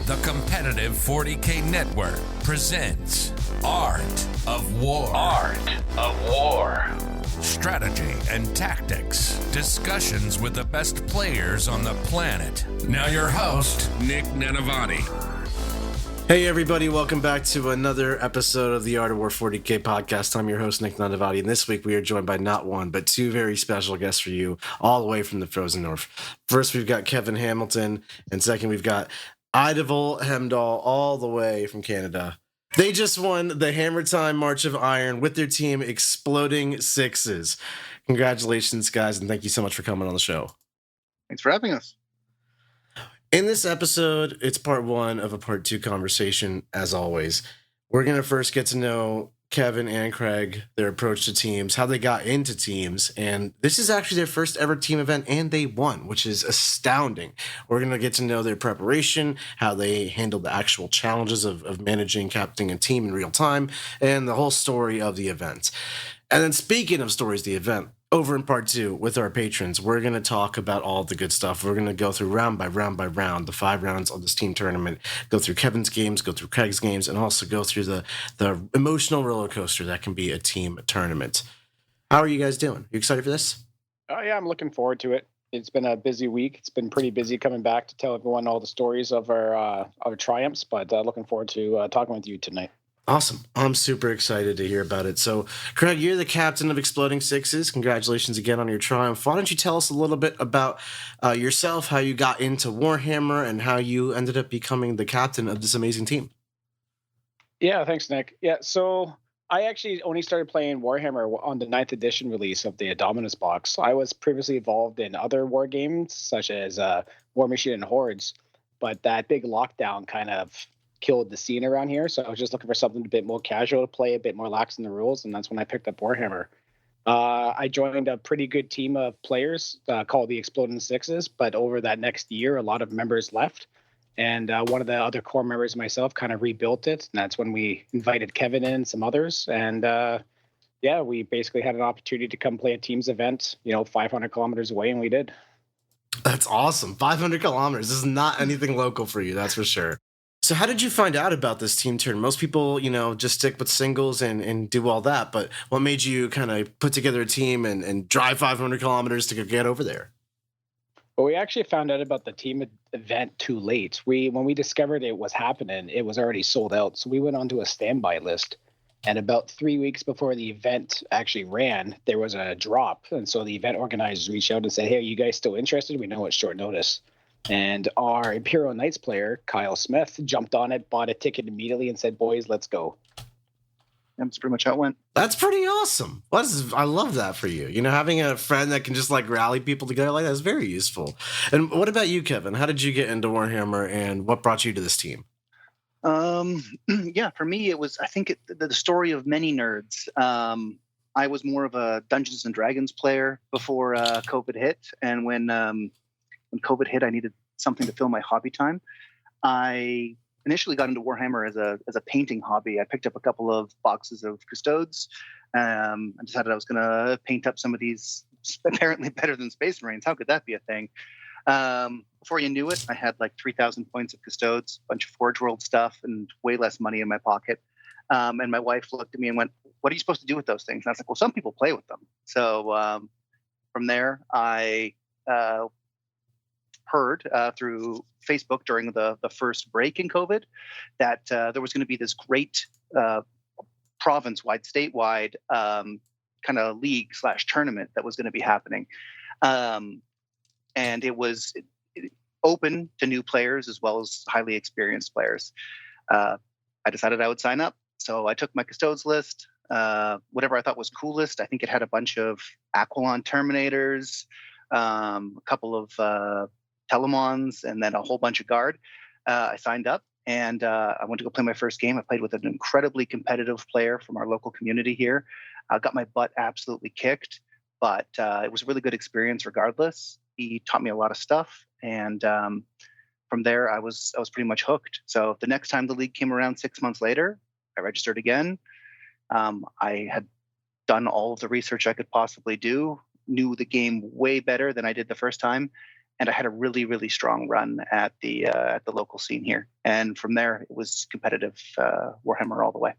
The competitive 40K network presents Art of War. Art of War. Strategy and tactics. Discussions with the best players on the planet. Now your host, Nick Nanavati. Hey everybody, welcome back to another episode of the Art of War 40K podcast. I'm your host, Nick Nanavati, and this week we are joined by not one, but two very special guests for you, all the way from the frozen north. First, we've got Kevin Hamilton, and second, we've got Idevol Hemdahl, all the way from Canada. They just won the Hammertime March of Iron with their team Exploding Sixes. Congratulations, guys, and thank you so much for coming on the show. Thanks for having us. In this episode, it's part one of a part two conversation, as always. We're going to first get to know Kevin and Kraig, their approach to teams, how they got into teams, and this is actually their first ever team event, and they won, which is astounding. We're going to get to know their preparation, how they handled the actual challenges of managing, captaining a team in real time, and the whole story of the event. And then speaking of stories of the event, over in part two with our patrons, we're going to talk about all the good stuff. We're going to go through round by round by round, the 5 rounds of this team tournament, go through Kevin's games, go through Kraig's games, and also go through the emotional roller coaster that can be a team tournament. How are you guys doing? You excited for this? Oh, yeah, I'm looking forward to it. It's been a busy week. It's been pretty busy coming back to tell everyone all the stories of our triumphs, but looking forward to talking with you tonight. Awesome. I'm super excited to hear about it. So, Kraig, you're the captain of Exploding Sixes. Congratulations again on your triumph. Why don't you tell us a little bit about yourself, how you got into Warhammer, and how you ended up becoming the captain of this amazing team? Yeah, thanks, Nick. Yeah, so I actually only started playing Warhammer on the 9th edition release of the Dominus box. I was previously involved in other war games, such as War Machine and Hordes, but that big lockdown kind of killed the scene around here, so I was just looking for something a bit more casual to play, a bit more lax in the rules, and that's when I picked up Warhammer. I joined a pretty good team of players called the Exploding Sixes, but over that next year, a lot of members left, and one of the other core members, myself, kind of rebuilt it, and that's when we invited Kevin in and some others, and yeah, we basically had an opportunity to come play a teams event, 500 kilometers away, and we did. That's awesome. 500 kilometers. This is not anything local for you, that's for sure. So how did you find out about this team turn? Most people, just stick with singles and do all that. But what made you kind of put together a team and drive 500 kilometers to get over there? Well, we actually found out about the team event too late. When we discovered it was happening, it was already sold out. So we went onto a standby list. And about 3 weeks before the event actually ran, there was a drop. And so the event organizers reached out and said, hey, are you guys still interested? We know it's short notice. And our Imperial Knights player, Kyle Smith, jumped on it, bought a ticket immediately, and said, boys, let's go. That's pretty much how it went. That's pretty awesome. I love that for you. Having a friend that can just rally people together like that is very useful. And what about you, Kevin? How did you get into Warhammer, and what brought you to this team? Yeah, for me, it was, I think, the story of many nerds. I was more of a Dungeons and Dragons player before COVID hit. And when COVID hit, I needed something to fill my hobby time. I initially got into Warhammer as a painting hobby. I picked up a couple of boxes of Cutsodes. I decided I was going to paint up some of these apparently better than Space Marines. How could that be a thing? Before you knew it, I had 3,000 points of Cutsodes, a bunch of Forge World stuff, and way less money in my pocket. And my wife looked at me and went, what are you supposed to do with those things? And I was like, well, some people play with them. So from there, I heard through Facebook during the first break in COVID that there was going to be this great province-wide, statewide kind of league/tournament that was going to be happening. And it was open to new players as well as highly experienced players. I decided I would sign up. So I took my Cutsodes list, whatever I thought was coolest. I think it had a bunch of Aquilon Terminators, a couple of Telemons, and then a whole bunch of Guard. I signed up, and I went to go play my first game. I played with an incredibly competitive player from our local community here. I got my butt absolutely kicked, but it was a really good experience regardless. He taught me a lot of stuff, and from there, I was pretty much hooked. So the next time the league came around 6 months later, I registered again. I had done all of the research I could possibly do, knew the game way better than I did the first time, and I had a really, really strong run at the local scene here. And from there, it was competitive Warhammer all the way.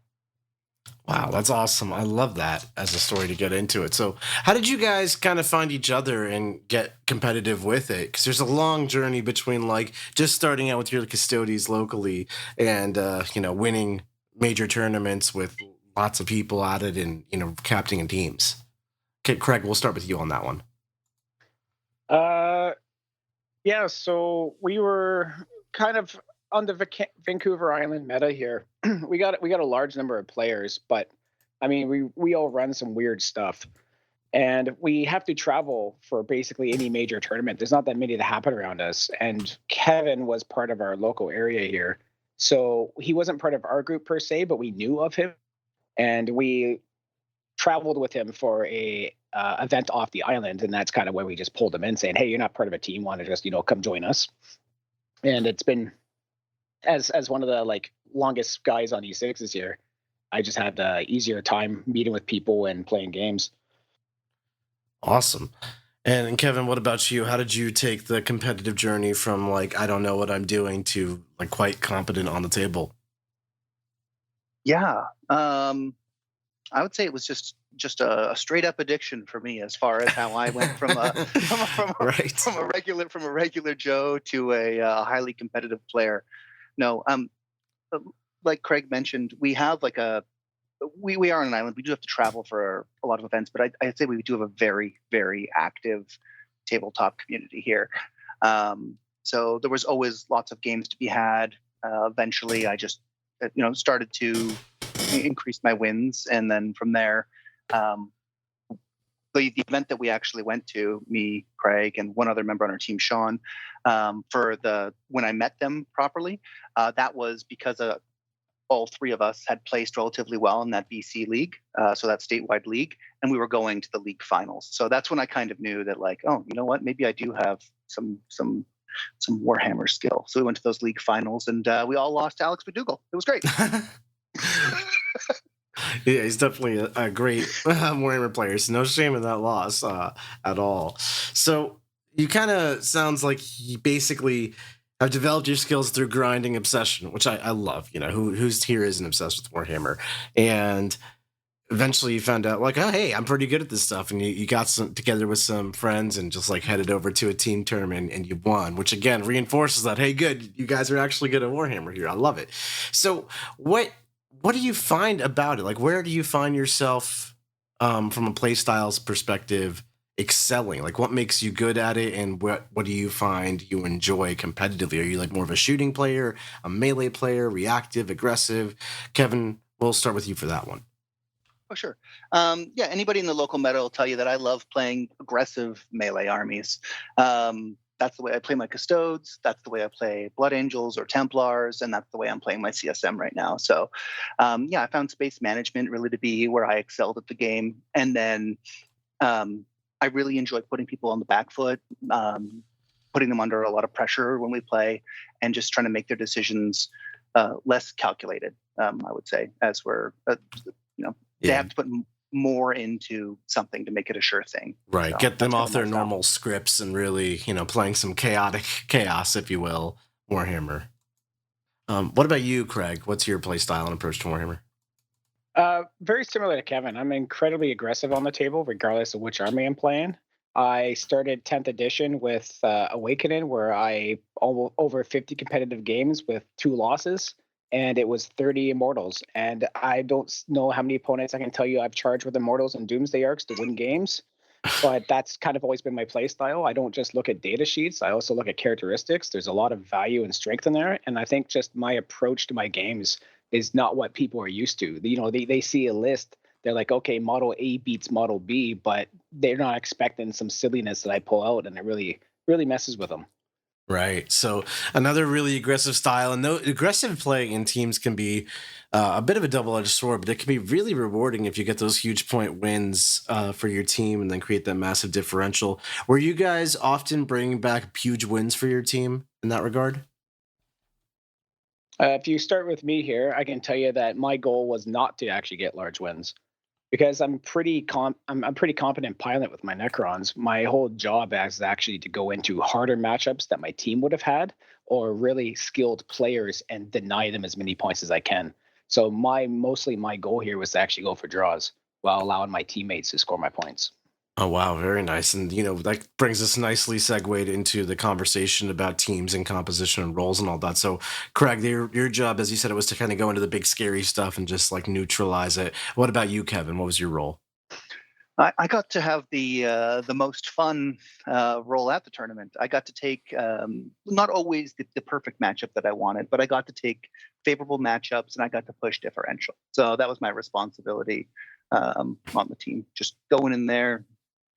Wow, that's awesome. I love that as a story to get into it. So, how did you guys kind of find each other and get competitive with it? Because there's a long journey between like just starting out with your Custodies locally and winning major tournaments with lots of people at it and captaining teams. Okay, Kraig, we'll start with you on that one. Yeah, so we were kind of on the Vancouver Island meta here. we got a large number of players, but I mean, we all run some weird stuff, and we have to travel for basically any major tournament. There's not that many that happen around us, and Kevin was part of our local area here, so he wasn't part of our group per se, but we knew of him, and we traveled with him for a event off the island, and that's kind of where we just pulled him in, saying, "Hey, you're not part of a team. Want to just come join us?" And it's been as one of the like longest guys on E6 this year. I just had the easier time meeting with people and playing games. Awesome. And Kevin, what about you? How did you take the competitive journey from like I don't know what I'm doing to like quite competent on the table? Yeah. I would say it was just a straight up addiction for me, as far as how I went from a regular Joe to a highly competitive player. No, like Kraig mentioned, we have like we are on an island. We do have to travel for a lot of events, but I'd say we do have a very, very active tabletop community here. So there was always lots of games to be had. Eventually, I just started to increase my wins, and then from there, the event that we actually went to, me, Kraig, and one other member on our team, Sean, when I met them properly, that was because all three of us had placed relatively well in that BC league, so that statewide league, and we were going to the league finals. So that's when I kind of knew that, like, oh, you know what, maybe I do have some Warhammer skill. So we went to those league finals, and we all lost to Alex McDougall. It was great. Yeah, he's definitely a great Warhammer player. So no shame in that loss at all. So you kind of sounds like you basically have developed your skills through grinding obsession, which I love. Who's here isn't obsessed with Warhammer, and eventually you found out like, oh hey, I'm pretty good at this stuff, and you got together with some friends and just like headed over to a team tournament and you won, which again reinforces that hey, good, you guys are actually good at Warhammer here. I love it. So what do you find about it? Like, where do you find yourself from a play styles perspective excelling? Like, what makes you good at it, and what do you find you enjoy competitively? Are you like more of a shooting player, a melee player, reactive, aggressive? Kevin, we'll start with you for that one. Oh, sure. Yeah, anybody in the local meta will tell you that I love playing aggressive melee armies. That's the way I play my Custodians. That's the way I play Blood Angels or Templars, and that's the way I'm playing my CSM right now. So, yeah, I found space management really to be where I excelled at the game. And then I really enjoy putting people on the back foot, putting them under a lot of pressure when we play, and just trying to make their decisions less calculated, I would say, as we're, they have to put more into something to make it a sure thing. Right. So get them off their normal scripts and really, playing some chaos, if you will, Warhammer. What about you, Kraig? What's your play style and approach to Warhammer? Very similar to Kevin. I'm incredibly aggressive on the table, regardless of which army I'm playing. I started 10th edition with Awakening, where I over 50 competitive games with 2 losses. And it was 30 Immortals. And I don't know how many opponents I can tell you I've charged with Immortals and Doomsday Arcs to win games. But that's kind of always been my play style. I don't just look at data sheets. I also look at characteristics. There's a lot of value and strength in there. And I think just my approach to my games is not what people are used to. They see a list. They're like, okay, model A beats model B, but they're not expecting some silliness that I pull out. And it really, really messes with them. Right. So another really aggressive style, and aggressive play in teams can be a bit of a double-edged sword, but it can be really rewarding if you get those huge point wins for your team and then create that massive differential. Were you guys often bringing back huge wins for your team in that regard? If you start with me here, I can tell you that my goal was not to actually get large wins. Because I'm I'm pretty competent pilot with my Necrons. My whole job is actually to go into harder matchups that my team would have had, or really skilled players and deny them as many points as I can. So mostly my goal here was to actually go for draws while allowing my teammates to score my points. Oh wow, very nice. And that brings us nicely segued into the conversation about teams and composition and roles and all that. So Kraig, your job, as you said, it was to kind of go into the big scary stuff and just like neutralize it. What about you, Kevin? What was your role? I got to have the most fun role at the tournament. I got to take not always the perfect matchup that I wanted, but I got to take favorable matchups and I got to push differential. So that was my responsibility on the team. Just going in there,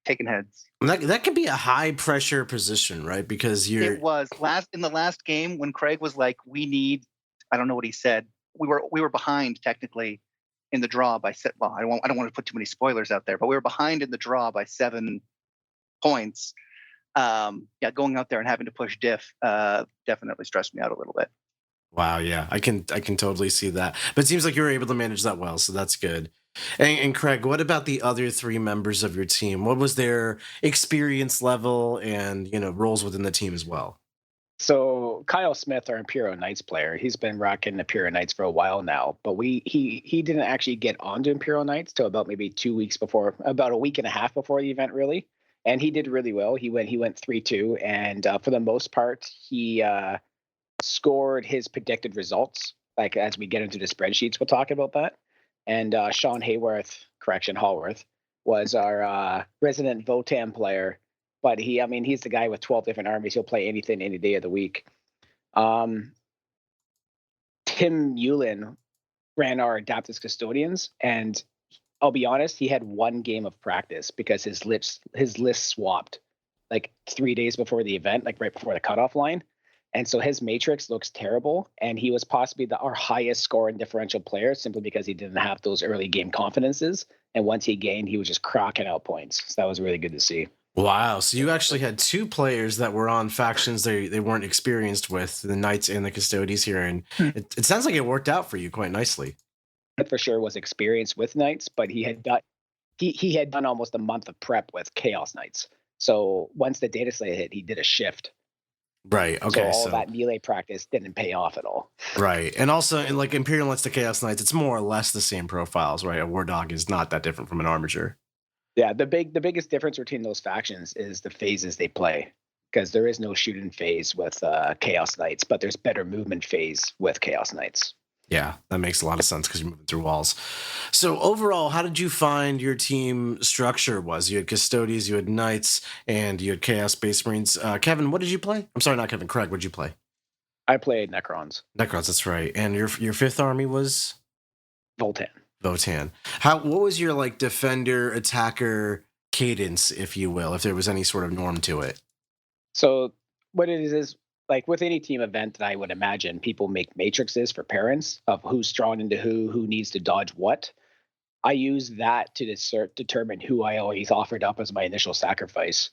taking heads. That can be a high pressure position, right? Because It was in the last game when Kraig was like, "We need," I don't know what he said. We were behind technically in the draw by well, I don't want to put too many spoilers out there, but we were behind in the draw by 7 points. Going out there and having to push diff definitely stressed me out a little bit. Wow, yeah, I can totally see that. But it seems like you were able to manage that well, so that's good. And Kraig, what about the other 3 members of your team? What was their experience level and roles within the team as well? So Kyle Smith, our Imperial Knights player, he's been rocking Imperial Knights for a while now, but he didn't actually get onto Imperial Knights till about maybe 2 weeks before, about a week and a half before the event, really. And he did really well. He went 3-2, and for the most part, he scored his predicted results. Like as we get into the spreadsheets, we'll talk about that. And Sean Hallworth was our resident Votann player. But he's the guy with 12 different armies. He'll play anything any day of the week. Tim Yulin ran our Adeptus Custodians, and I'll be honest, he had 1 game of practice because his list swapped like 3 days before the event, like right before the cutoff line. And so his matrix looks terrible, and he was possibly our highest score and differential player simply because he didn't have those early game confidences. And once he gained, he was just cracking out points. So that was really good to see. Wow. So you actually had 2 players that were on factions they weren't experienced with, the Knights and the Custodians here. And it sounds like it worked out for you quite nicely. For sure was experienced with Knights, but he had done almost a month of prep with Chaos Knights. So once the data slate hit, he did a shift. Right. Okay. So all that melee practice didn't pay off at all. Right. And also in like Imperial Knights to Chaos Knights, it's more or less the same profiles, right? A War Dog is not that different from an Armiger. Yeah, the biggest difference between those factions is the phases they play, because there is no shooting phase with Chaos Knights, but there's better movement phase with Chaos Knights. Yeah, that makes a lot of sense because you're moving through walls. So overall, how did you find your team structure was? You had Custodians, you had Knights, and you had Chaos Space Marines. Kevin, what did you play? I'm sorry, not Kevin. Kraig, what did you play? I played Necrons. Necrons, that's right. And your 5th army was? Votann. What was your like defender attacker cadence, if you will, if there was any sort of norm to it? So what it is like with any team event that I would imagine, people make matrices for pairings of who's strong into who needs to dodge what. I use that to determine who I always offered up as my initial sacrifice.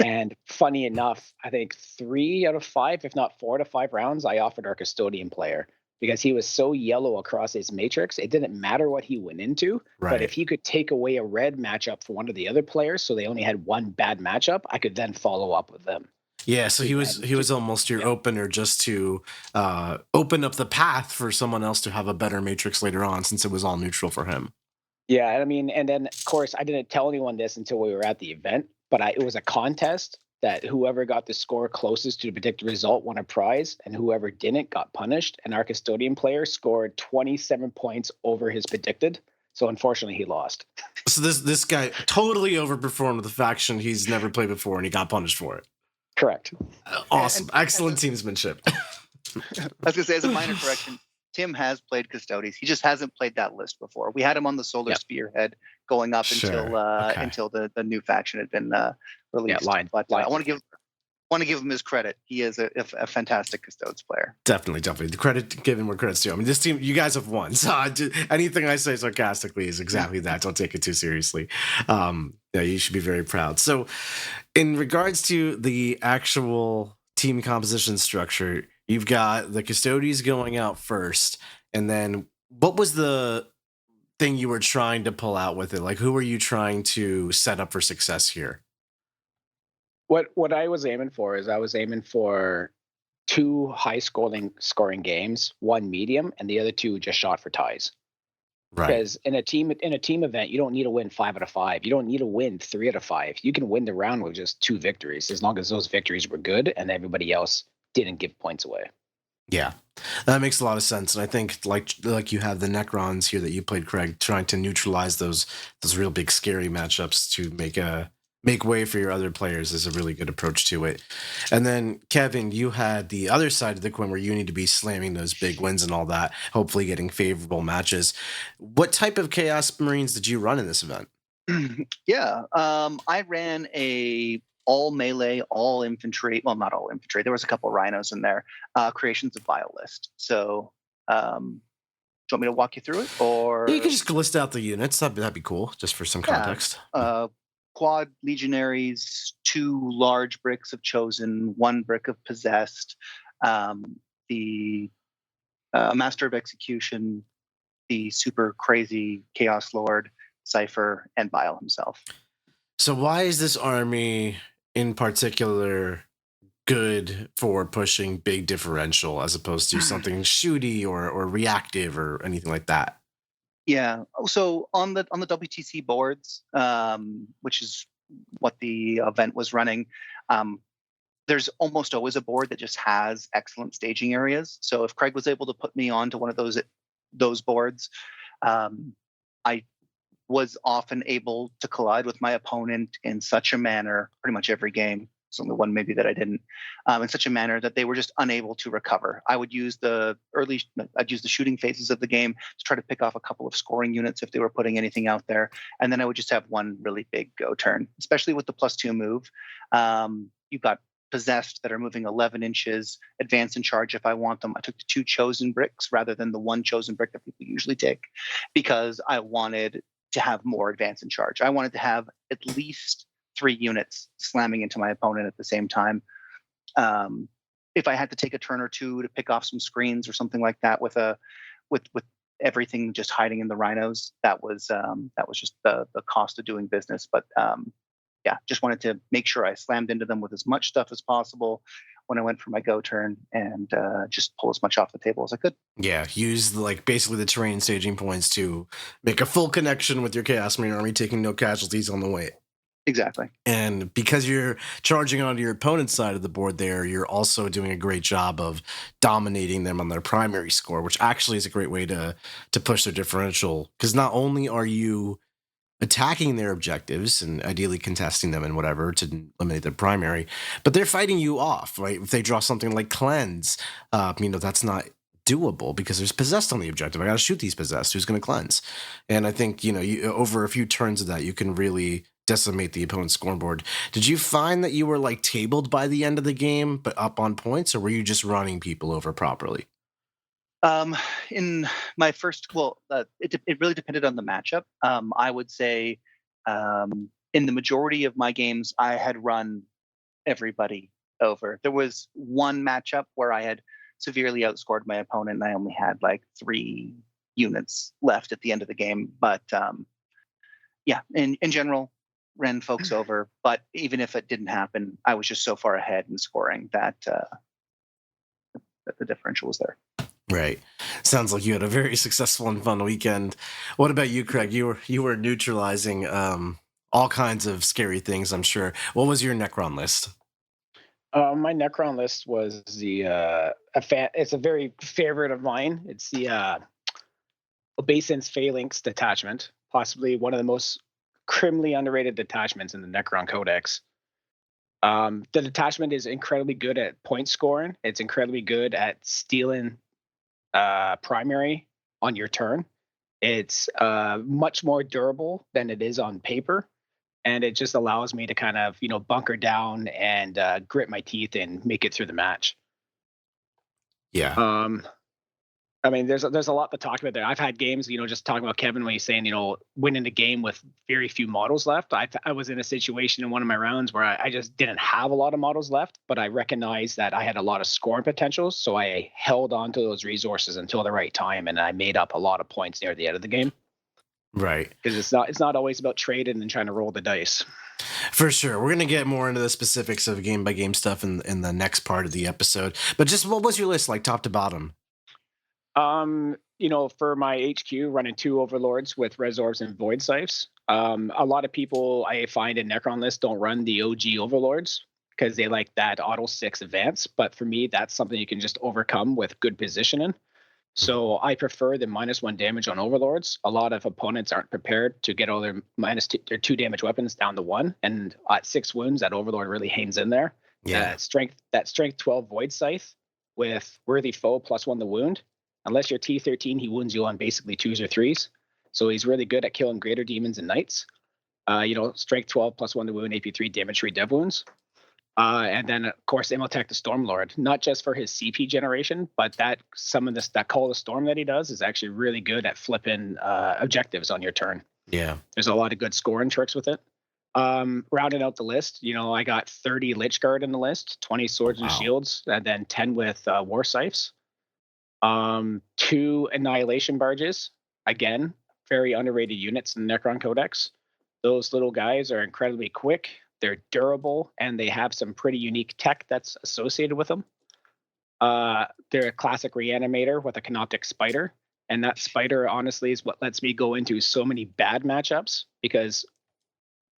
And funny enough, I think 3 out of 5, if not 4 out of 5 rounds, I offered our Custodian player because he was so yellow across his matrix. It didn't matter what he went into, right. But if he could take away a red matchup for one of the other players, so they only had 1 bad matchup, I could then follow up with them. Yeah, so he was almost your opener just to open up the path for someone else to have a better matrix later on, since it was all neutral for him. Yeah, and then of course I didn't tell anyone this until we were at the event, but it was a contest that whoever got the score closest to the predicted result won a prize, and whoever didn't got punished. And our Custodian player scored 27 points over his predicted. So unfortunately, he lost. So this guy totally overperformed the faction he's never played before, and he got punished for it. Correct. Awesome. Excellent teamsmanship. I was going to say, as a minor correction, Tim has played Custodians. He just hasn't played that list before. We had him on the Solar Spearhead going up until the new faction had been released. But I want to give him his credit. He is a fantastic Custodes player. Definitely. The credit given where credit's due. I mean, this team, you guys have won. So anything I say sarcastically is exactly that. Don't take it too seriously. Yeah, you should be very proud. So, in regards to the actual team composition structure, you've got the Custodians going out first, and then what was the thing you were trying to pull out with it? Like, who were you trying to set up for success here? What I was aiming for is I was aiming for 2 high scoring games, 1 medium, and the other 2 just shot for ties. Right. Because in a team event, you don't need to win 5 out of 5. You don't need to win 3 out of 5. You can win the round with just 2 victories, as long as those victories were good and everybody else didn't give points away. Yeah, that makes a lot of sense. And I think like you have the Necrons here that you played, Kraig, trying to neutralize those real big scary matchups to make way for your other players is a really good approach to it. And then Kevin, you had the other side of the coin where you need to be slamming those big wins and all that, hopefully getting favorable matches. What type of Chaos Marines did you run in this event? Yeah, I ran a all melee, all infantry. Well, not all infantry. There was a couple of rhinos in there. Creations of Vile list. So, do you want me to walk you through it, or You can just list out the units. That'd be cool, just for some context. Quad legionaries, 2 large bricks of chosen, 1 brick of possessed, the master of execution, the super crazy chaos lord, Cypher, and Vile himself. So why is this army in particular good for pushing big differential as opposed to something shooty or reactive or anything like that? Yeah. So on the WTC boards, which is what the event was running, there's almost always a board that just has excellent staging areas. So if Kraig was able to put me onto one of those boards, I was often able to collide with my opponent in such a manner, pretty much every game. It's only one maybe that I didn't, in such a manner that they were just unable to recover. I'd use the shooting phases of the game to try to pick off a couple of scoring units if they were putting anything out there. And then I would just have one really big go turn, especially with the +2 move. You've got possessed that are moving 11 inches, advance and charge if I want them. I took the 2 chosen bricks rather than the 1 chosen brick that people usually take, because I wanted to have more advance and charge. I wanted to have at least 3 units slamming into my opponent at the same time. If I had to take a turn or 2 to pick off some screens or something like that with everything just hiding in the rhinos, that was just the cost of doing business. But just wanted to make sure I slammed into them with as much stuff as possible when I went for my go turn, and just pull as much off the table as I could. Yeah, use basically the terrain staging points to make a full connection with your Chaos Marine army, taking no casualties on the way. Exactly. And because you're charging onto your opponent's side of the board there, you're also doing a great job of dominating them on their primary score, which actually is a great way to push their differential. Because not only are you attacking their objectives and ideally contesting them and whatever to eliminate their primary, but they're fighting you off, right? If they draw something like Cleanse, that's not doable because there's possessed on the objective. I got to shoot these possessed. Who's going to cleanse? And I think, you over a few turns of that, you can really decimate the opponent's scoreboard. Did you find that you were tabled by the end of the game, but up on points, or were you just running people over properly? In my first, it really depended on the matchup. I would say, in the majority of my games, I had run everybody over. There was one matchup where I had severely outscored my opponent, and I only had 3 units left at the end of the game. But in general, ran folks over. But even if it didn't happen, I was just so far ahead in scoring that the differential was there. Right. Sounds like you had a very successful and fun weekend. What about you, Kraig? You were neutralizing all kinds of scary things, I'm sure. What was your Necron list? My Necron list was it's a very favorite of mine. It's the Obeisance Phalanx detachment, possibly one of the most criminally underrated detachments in the Necron Codex. The detachment is incredibly good at point scoring. It's incredibly good at stealing primary on your turn. It's much more durable than it is on paper, and it just allows me to kind of bunker down and grit my teeth and make it through the match. Yeah. There's a lot to talk about there. I've had games, just talking about Kevin when he's saying, winning the game with very few models left. I was in a situation in one of my rounds where I just didn't have a lot of models left, but I recognized that I had a lot of scoring potential, so I held on to those resources until the right time, and I made up a lot of points near the end of the game. Right. Because it's not always about trading and trying to roll the dice. For sure. We're going to get more into the specifics of game by game stuff in the next part of the episode. But just what was your list like top to bottom? For my HQ, running 2 overlords with resorbs and void scythes. A lot of people I find in Necron list don't run the OG overlords because they like that auto 6 advance. But for me, that's something you can just overcome with good positioning. So I prefer the -1 damage on overlords. A lot of opponents aren't prepared to get all their their 2 damage weapons down to 1, and at 6 wounds, that overlord really hangs in there. Yeah. Strength 12 void scythe with worthy foe +1 the wound. Unless you're T13, he wounds you on basically 2s or 3s. So he's really good at killing greater demons and knights. Strength 12 +1 the wound, AP3 damage 3 dev wounds. And then, of course, Imhotep the Stormlord, not just for his CP generation, but that Call of the Storm that he does is actually really good at flipping objectives on your turn. Yeah. There's a lot of good scoring tricks with it. Rounding out the list, I got 30 Lich Guard in the list, 20 swords and shields, and then 10 with war scythes. 2 Annihilation Barges, again, very underrated units in the Necron Codex. Those little guys are incredibly quick. They're durable, and they have some pretty unique tech that's associated with them. They're a classic reanimator with a Canoptic Spider, and that spider, honestly, is what lets me go into so many bad matchups, because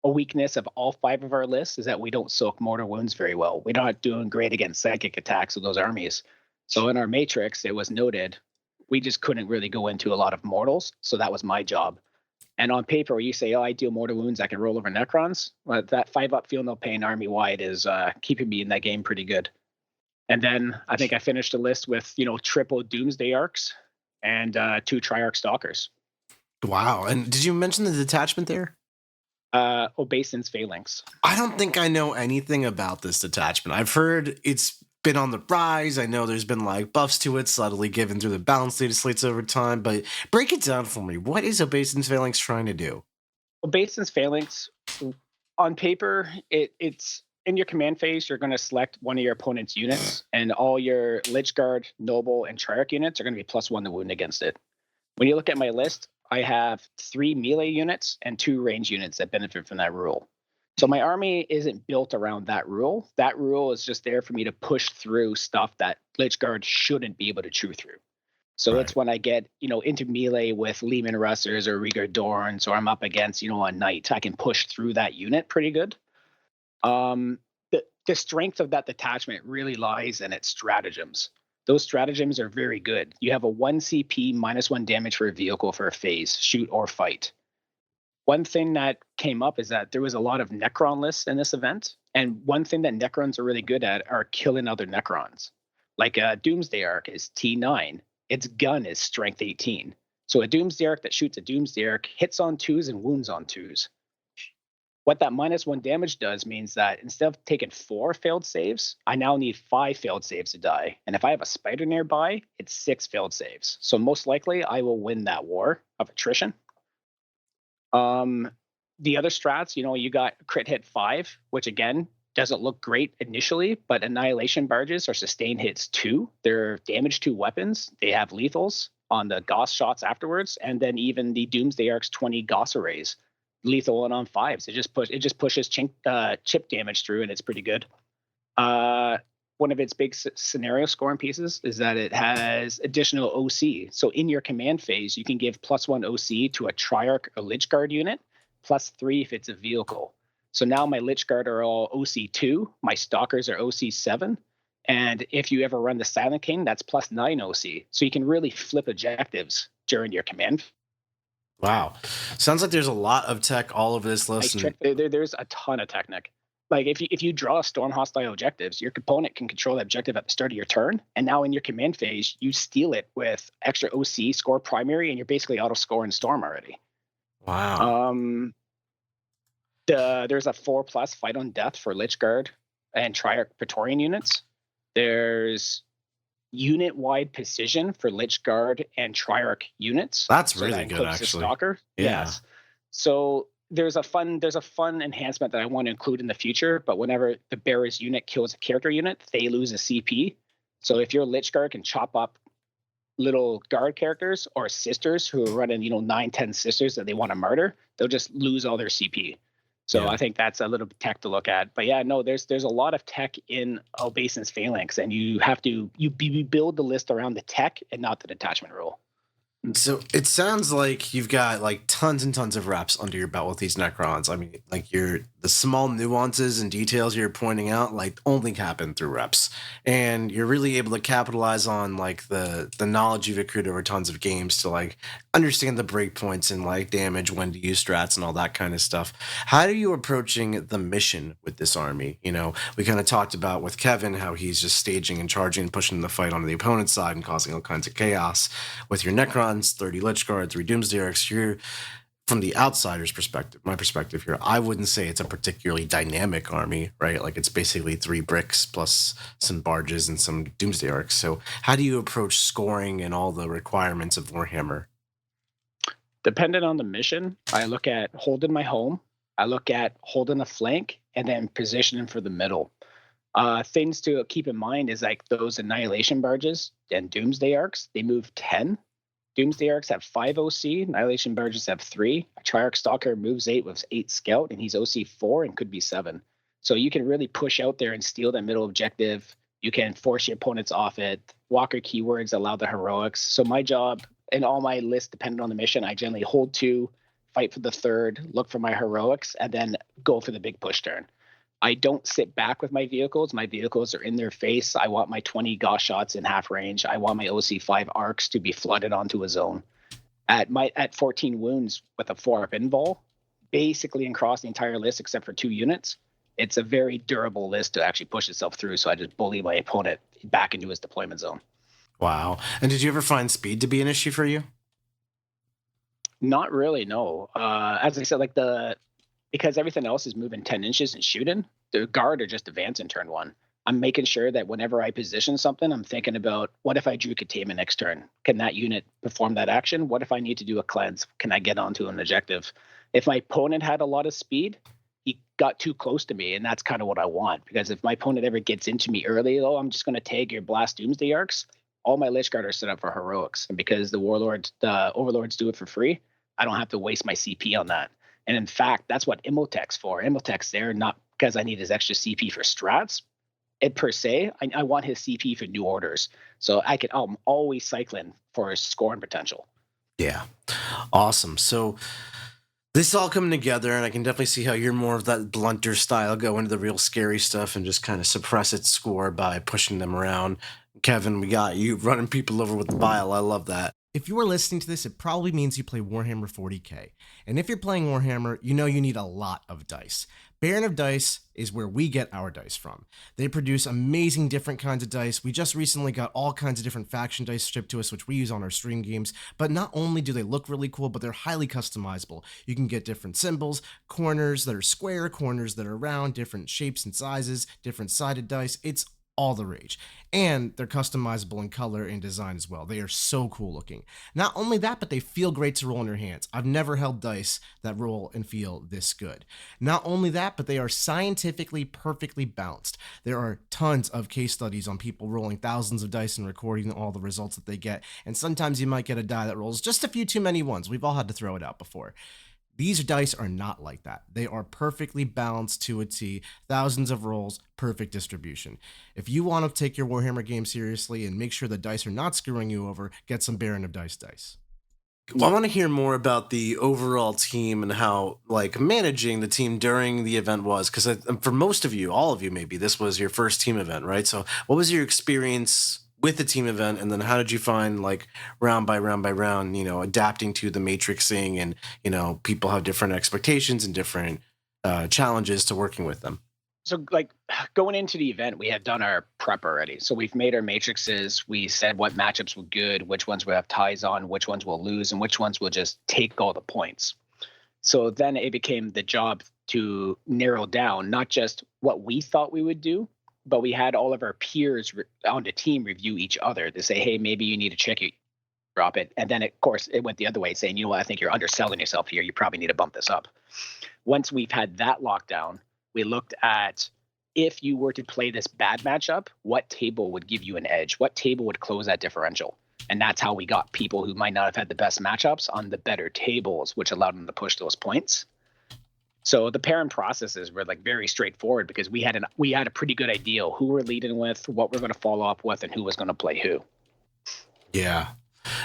a weakness of all 5 of our lists is that we don't soak mortar wounds very well. We're not doing great against psychic attacks of those armies. So in our matrix, it was noted we just couldn't really go into a lot of mortals, so that was my job. And on paper, where you say, I deal mortar wounds, I can roll over Necrons, well, that 5-up feel no pain army-wide is keeping me in that game pretty good. And then I think I finished the list with, triple Doomsday Arcs and 2 Triarch Stalkers. Wow. And did you mention the detachment there? Obeisance Phalanx. I don't think I know anything about this detachment. I've heard it's been on the rise. I know there's been buffs to it subtly given through the balance data slates over time, but break it down for me. What is Obeisance Phalanx trying to do? Obeisance Phalanx, on paper, it's in your command phase, you're going to select one of your opponent's units, and all your Lich Guard, Noble, and Triarch units are going to be +1 to wound against it. When you look at my list, I have 3 melee units and 2 range units that benefit from that rule. So my army isn't built around that rule. That rule is just there for me to push through stuff that Lich Guard shouldn't be able to chew through. So It's when I get, into melee with Lehman Russers or Rieger Dorns, or I'm up against, a knight, I can push through that unit pretty good. The strength of that detachment really lies in its stratagems. Those stratagems are very good. You have a 1 CP -1 damage for a vehicle for a phase, shoot or fight. One thing that came up is that there was a lot of Necron lists in this event, and one thing that Necrons are really good at are killing other Necrons. Like a Doomsday Arc is T9. Its gun is Strength 18. So a Doomsday Arc that shoots a Doomsday Arc hits on 2s and wounds on 2s. What that -1 damage does means that instead of taking 4 failed saves, I now need 5 failed saves to die. And if I have a spider nearby, it's 6 failed saves. So most likely I will win that war of attrition. The other strats, you got crit hit 5, which again doesn't look great initially, but Annihilation Barges are sustained hits 2. They're damage 2 weapons. They have lethals on the Gauss shots afterwards, and then even the Doomsday Arc's 20 Gauss arrays, lethal and on 5s. It just pushes chip damage through, and it's pretty good. One of its big scenario scoring pieces is that it has additional OC. So in your command phase, you can give +1 OC to a Triarch or Lich Guard unit, +3 if it's a vehicle. So now my Lich Guard are all OC2, my Stalkers are OC7, and if you ever run the Silent King, that's +9 OC. So you can really flip objectives during your command. Wow. Sounds like there's a lot of tech all over this list. There's a ton of technique. Like if you draw storm hostile objectives, your opponent can control the objective at the start of your turn, and now in your command phase, you steal it with extra OC, score primary, and you're basically auto scoring storm already. Wow. There's a 4+ fight on death for Lich Guard and Triarch Praetorian units. There's unit-wide precision for Lich Guard and Triarch units. That's really good, actually. Stalker. Yeah. Yes. So there's a fun enhancement that I want to include in the future, but whenever the bearer's unit kills a character unit, they lose a CP. So if your Lich Guard can chop up little guard characters or sisters who are running, 9-10 sisters that they want to murder, they'll just lose all their CP. So I think that's a little tech to look at. But yeah, no, there's a lot of tech in Obeisance Phalanx, and you have to you build the list around the tech and not the detachment rule. So it sounds like you've got like tons and tons of reps under your belt with these Necrons. I mean, like the small nuances and details you're pointing out, like only happen through reps, and you're really able to capitalize on like the knowledge you've accrued over tons of games to like understand the breakpoints and like damage, when to use strats and all that kind of stuff. How are you approaching the mission with this army? You know, we kind of talked about with Kevin how he's just staging and charging and pushing the fight onto the opponent's side and causing all kinds of chaos. With your Necrons, 30 Lich Guard, 3 Doomsday Arcs, you're, from the outsider's perspective, my perspective here, I wouldn't say it's a particularly dynamic army, right? Like it's basically 3 bricks plus some barges and some Doomsday Arcs. So how do you approach scoring and all the requirements of Warhammer? Depending on the mission, I look at holding my home, I look at holding a flank, and then positioning for the middle. Things to keep in mind is like those Annihilation Barges and Doomsday Arcs, they move 10. Doomsday Arcs have 5 OC, Annihilation Barges have 3. A Triarch Stalker moves 8 with 8 Scout, and he's OC 4 and could be 7. So you can really push out there and steal that middle objective. You can force your opponents off it. Walker keywords allow the heroics. So my job in all my lists, depending on the mission, I generally hold 2, fight for the 3rd, look for my heroics, and then go for the big push turn. I don't sit back with my vehicles. My vehicles are in their face. I want my 20 Gauss shots in half range. I want my OC5 arcs to be flooded onto a zone. At 14 wounds with a 4-up invul, basically across the entire list except for 2 units, it's a very durable list to actually push itself through. So I just bully my opponent back into his deployment zone. Wow. And did you ever find speed to be an issue for you? Not really, no. As I said, because everything else is moving 10 inches and shooting, the guard are just advancing turn 1. I'm making sure that whenever I position something, I'm thinking about, what if I drew containment next turn? Can that unit perform that action? What if I need to do a cleanse? Can I get onto an objective? If my opponent had a lot of speed, he got too close to me, and that's kind of what I want. Because if my opponent ever gets into me early, though, I'm just going to tag your Blast Doomsday Arcs. All my Lich Guard are set up for heroics. And because the Overlords do it for free, I don't have to waste my CP on that. And in fact, that's what Imhotech's for. Imhotech's there not because I need his extra CP for strats. Per se, I want his CP for new orders. So I'm always cycling for his scoring potential. Yeah. Awesome. So this all coming together, and I can definitely see how you're more of that blunter style, go into the real scary stuff and just kind of suppress its score by pushing them around. Kevin, we got you running people over with the bile. I love that. If you are listening to this, it probably means you play Warhammer 40k. And if you're playing Warhammer, you know you need a lot of dice. Baron of Dice is where we get our dice from. They produce amazing different kinds of dice. We just recently got all kinds of different faction dice shipped to us, which we use on our stream games. But not only do they look really cool, but they're highly customizable. You can get different symbols, corners that are square, corners that are round, different shapes and sizes, different sided dice. It's all the rage. And they're customizable in color and design as well. They are so cool looking. Not only that, but they feel great to roll in your hands. I've never held dice that roll and feel this good. Not only that, but they are scientifically perfectly balanced. There are tons of case studies on people rolling thousands of dice and recording all the results that they get. And sometimes you might get a die that rolls just a few too many ones. We've all had to throw it out before. These dice are not like that. They are perfectly balanced to a T, thousands of rolls, perfect distribution. If you want to take your Warhammer game seriously and make sure the dice are not screwing you over, get some Baron of Dice. Well, I want to hear more about the overall team and how like managing the team during the event was, because for most of you, all of you maybe, this was your first team event, right? So what was your experience with the team event, and then how did you find like round by round, adapting to the matrixing, and people have different expectations and different challenges to working with them? So like going into the event, we had done our prep already. So we've made our matrices. We said what matchups were good, which ones will have ties on, which ones will lose, and which ones will just take all the points. So then it became the job to narrow down not just what we thought we would do, but we had all of our peers on the team review each other to say, hey, maybe you need to check it, drop it. And then, of course, it went the other way, saying, you know what, I think you're underselling yourself here. You probably need to bump this up. Once we've had that lockdown, we looked at, if you were to play this bad matchup, what table would give you an edge? What table would close that differential? And that's how we got people who might not have had the best matchups on the better tables, which allowed them to push those points. So the pairing processes were like very straightforward because we had a pretty good idea who we're leading with, what we're going to follow up with, and who was going to play who. Yeah.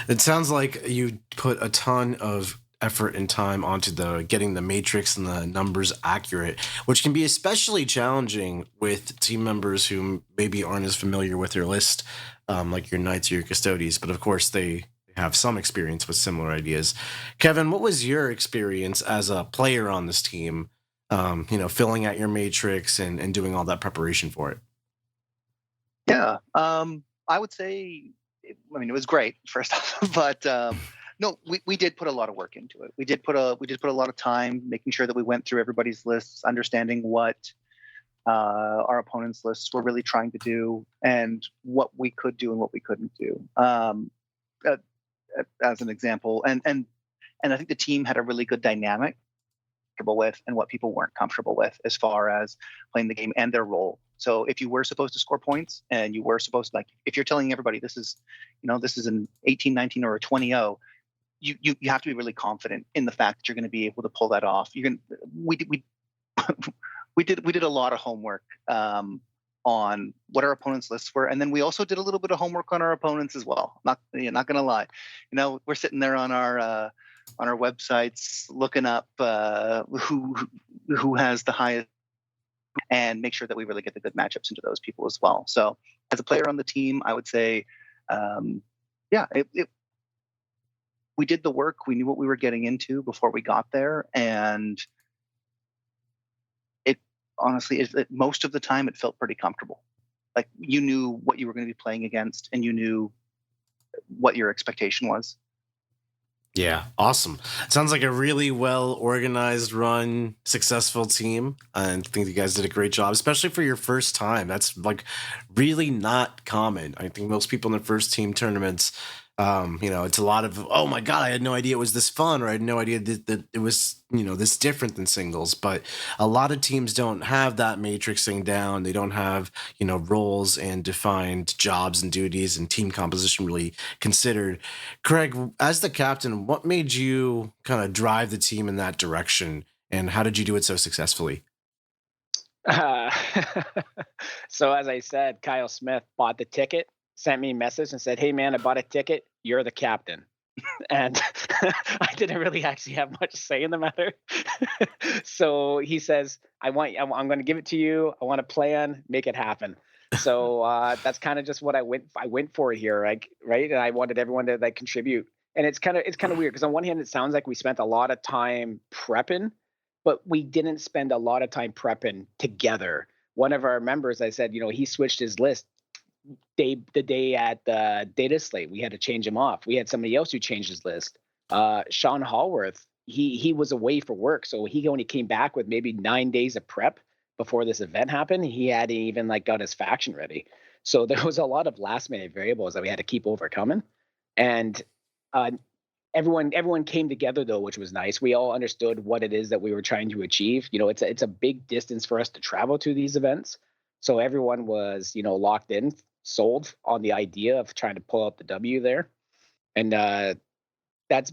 It sounds like you put a ton of effort and time onto getting the matrix and the numbers accurate, which can be especially challenging with team members who maybe aren't as familiar with your list, like your knights or your custodians. But of course, they have some experience with similar ideas. Kevin, what was your experience as a player on this team? Filling out your matrix and doing all that preparation for it. Yeah, I would say, it was great first off, but no, we did put a lot of work into it. We did put a lot of time making sure that we went through everybody's lists, understanding what our opponents' lists were really trying to do and what we could do and what we couldn't do. As an example, and I think the team had a really good dynamic with and what people weren't comfortable with as far as playing the game and their role. So if you were supposed to score points and you were supposed to, like, if you're telling everybody this is an 18-19 or a 20-0, you have to be really confident in the fact that you're going to be able to pull that off. We did a lot of homework on what our opponents' lists were, and then we also did a little bit of homework on our opponents as well. Not gonna lie, we're sitting there on our websites looking up who has the highest, and make sure that we really get the good matchups into those people as well. So as a player on the team, I would say, we did the work. We knew what we were getting into before we got there, and honestly, most of the time it felt pretty comfortable. Like, you knew what you were going to be playing against and you knew what your expectation was. Yeah, awesome. Sounds like a really well organized, run, successful team. I think you guys did a great job, especially for your first time. That's like really not common. I think most people in their first team tournaments, it's a lot of, oh my God, I had no idea it was this fun, or I had no idea that it was, this different than singles. But a lot of teams don't have that matrixing down. They don't have, roles and defined jobs and duties and team composition really considered. Kraig, as the captain, what made you kind of drive the team in that direction? And how did you do it so successfully? So as I said, Kyle Smith bought the ticket, sent me a message and said, "Hey man, I bought a ticket. You're the captain." And I didn't really actually have much say in the matter. So he says, I'm going to give it to you. I want to plan, make it happen. So that's kind of just what I went for here, right? And I wanted everyone to contribute. And it's kind of weird because on one hand, it sounds like we spent a lot of time prepping, but we didn't spend a lot of time prepping together. One of our members, I said, he switched his list the day at the data slate. We had to change him off. We had somebody else who changed his list. Sean Hallworth, he was away for work, so he only came back with maybe 9 days of prep before this event happened. He hadn't even got his faction ready. So there was a lot of last minute variables that we had to keep overcoming. And everyone came together though, which was nice. We all understood what it is that we were trying to achieve. It's a big distance for us to travel to these events. So everyone was, locked in, sold on the idea of trying to pull out the W there. And that's,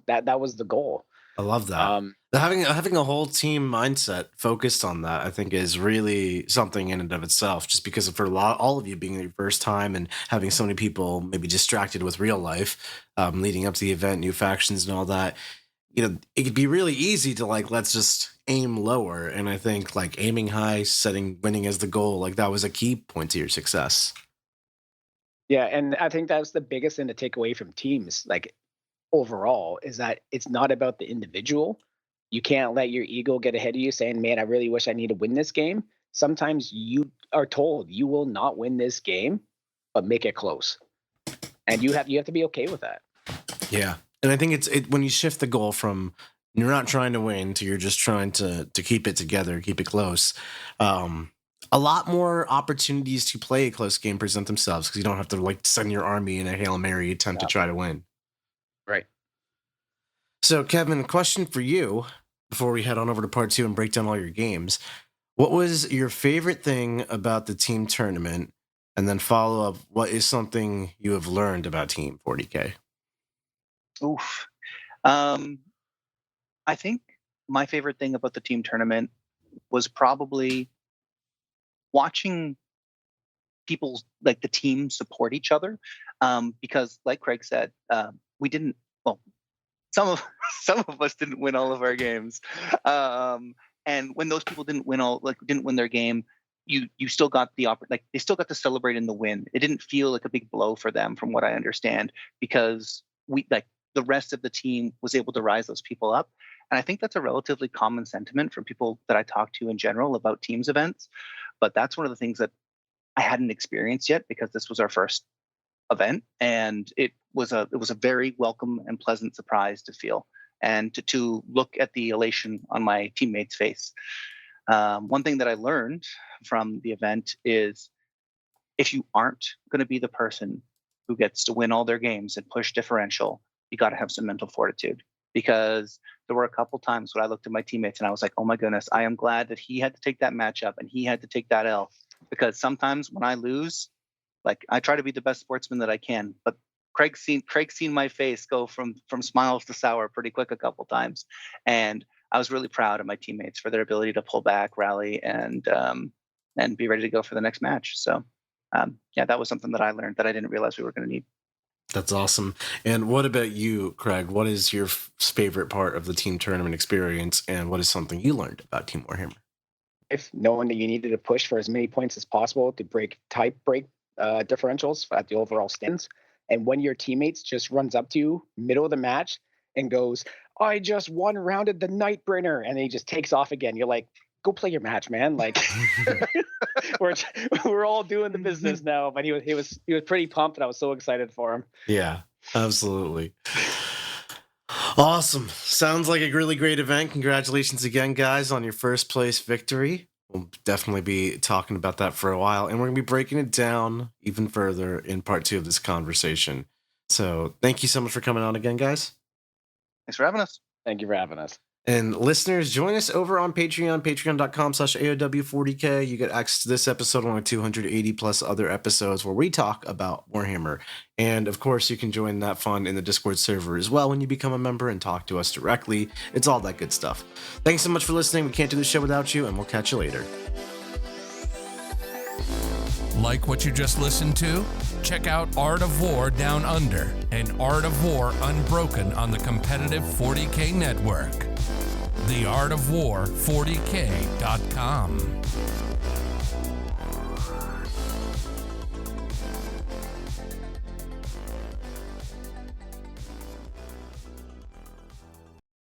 that was the goal. I love that. Having a whole team mindset focused on that, I think, is really something in and of itself, just because for all of you being your first time and having so many people maybe distracted with real life leading up to the event, new factions and all that, it could be really easy to let's just aim lower. And I think aiming high, winning as the goal, that was a key point to your success. Yeah. And I think that's the biggest thing to take away from teams, overall, is that it's not about the individual. You can't let your ego get ahead of you saying, man, I really wish I need to win this game. Sometimes you are told you will not win this game, but make it close. And you have to be okay with that. Yeah. And I think it's when you shift the goal from you're not trying to win to you're just trying to keep it together, keep it close. A lot more opportunities to play a close game present themselves because you don't have to send your army in a Hail Mary attempt to try to win. Right. So Kevin, question for you before we head on over to part 2 and break down all your games. What was your favorite thing about the team tournament? And then follow up, what is something you have learned about Team 40K? Oof. I think my favorite thing about the team tournament was probably watching people, like the team, support each other. Because like Kraig said, we didn't, well, some of us didn't win all of our games. And when those people didn't win their game, you still got the they still got to celebrate in the win. It didn't feel like a big blow for them, from what I understand, because the rest of the team was able to rise those people up. And I think that's a relatively common sentiment from people that I talk to in general about teams events. But that's one of the things that I hadn't experienced yet, because this was our first event, and it was a very welcome and pleasant surprise to feel, and to look at the elation on my teammates' face. One thing that I learned from the event is, if you aren't going to be the person who gets to win all their games and push differential, you got to have some mental fortitude. Because there were a couple times when I looked at my teammates and I was like, oh my goodness, I am glad that he had to take that matchup and he had to take that L. Because sometimes when I lose, like, I try to be the best sportsman that I can, but Kraig's seen my face go from smiles to sour pretty quick a couple times. And I was really proud of my teammates for their ability to pull back, rally, and be ready to go for the next match. So yeah, that was something that I learned that I didn't realize we were going to need. That's awesome. And what about you, Kraig? What is your favorite part of the team tournament experience, and what is something you learned about Team Warhammer? If knowing that you needed to push for as many points as possible to break differentials at the overall stands, and when your teammates just runs up to you middle of the match and goes, I just one-rounded the Nightbringer, and then he just takes off again, you're like, go play your match, man. Like, we're all doing the business now. But he was pretty pumped, and I was so excited for him. Yeah, absolutely. Awesome. Sounds like a really great event. Congratulations again, guys, on your first place victory. We'll definitely be talking about that for a while, and we're going to be breaking it down even further in part 2 of this conversation. So thank you so much for coming on again, guys. Thanks for having us. Thank you for having us. And listeners, join us over on Patreon, patreon.com/AOW40K. You get access to this episode along with 280 plus other episodes where we talk about Warhammer. And of course, you can join that fun in the Discord server as well when you become a member and talk to us directly. It's all that good stuff. Thanks so much for listening. We can't do the show without you, and we'll catch you later. Like what you just listened to? Check out Art of War Down Under and Art of War Unbroken on the competitive 40K network. TheArtofWar40K.com.